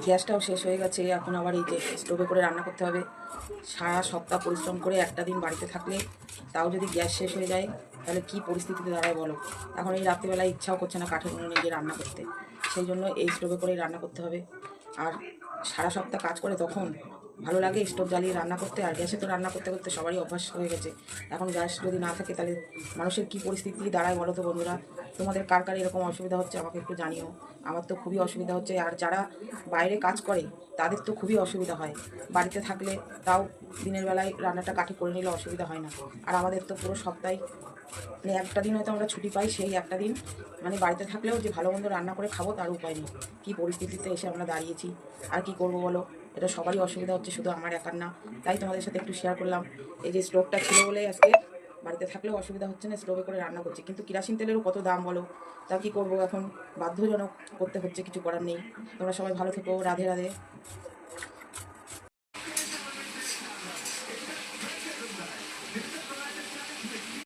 গ্যাসটাও শেষ হয়ে গেছে, এখন আবার এই যে স্টোভে করে রান্না করতে হবে। সারা সপ্তাহ পরিশ্রম করে একটা দিন বাড়িতে থাকলে তাও যদি গ্যাস শেষ হয়ে যায় তাহলে কী পরিস্থিতিতে দাঁড়ায় বলো। এখন এই রাত্রিবেলায় ইচ্ছাও করছে না কাঠের উনুনে গিয়ে রান্না করতে, সেই জন্য এই স্টোভে করেই রান্না করতে হবে। আর সারা সপ্তাহ কাজ করে তখন ভালো লাগে স্টোভ জ্বালিয়ে রান্না করতে, আর গ্যাসে তো রান্না করতে করতে সবারই অভ্যাস হয়ে গেছে। এখন গ্যাস যদি না থাকে তাহলে মানুষের কী পরিস্থিতি দাঁড়ায় বলো তো বন্ধুরা। তোমাদের কার কার এরকম অসুবিধা হচ্ছে আমাকে একটু জানিও। আমার তো খুবই অসুবিধা হচ্ছে, আর যারা বাইরে কাজ করে তাদের তো খুবই অসুবিধা হয়। বাড়িতে থাকলে তাও দিনের বেলায় রান্নাটা কাঠে করে নিলে অসুবিধা হয় না, আর আমাদের তো পুরো সপ্তাহে মানে একটা দিন হয়তো আমরা ছুটি পাই, সেই একটা দিন মানে বাড়িতে থাকলেও যে ভালো মন্দ রান্না করে খাবো তার উপায় নেই। কী পরিস্থিতিতে এসে আমরা দাঁড়িয়েছি, আর কি করব বলো। এটা সবারই অসুবিধা হচ্ছে, শুধু আমার একার না। তাই তোমাদের সাথে একটু শেয়ার করলাম। এই যে স্টোভটা ছিল বলেই আজকে বাড়িতে থাকলেও অসুবিধা হচ্ছে না, স্টোভে করে রান্না করছি। কিন্তু কিরাসিন তেলেরও কত দাম বলো, তা কী করবো, এখন বাধ্যজনক করতে হচ্ছে, কিছু করার নেই। তোমরা সবাই ভালো থেকো, রাধে রাধে।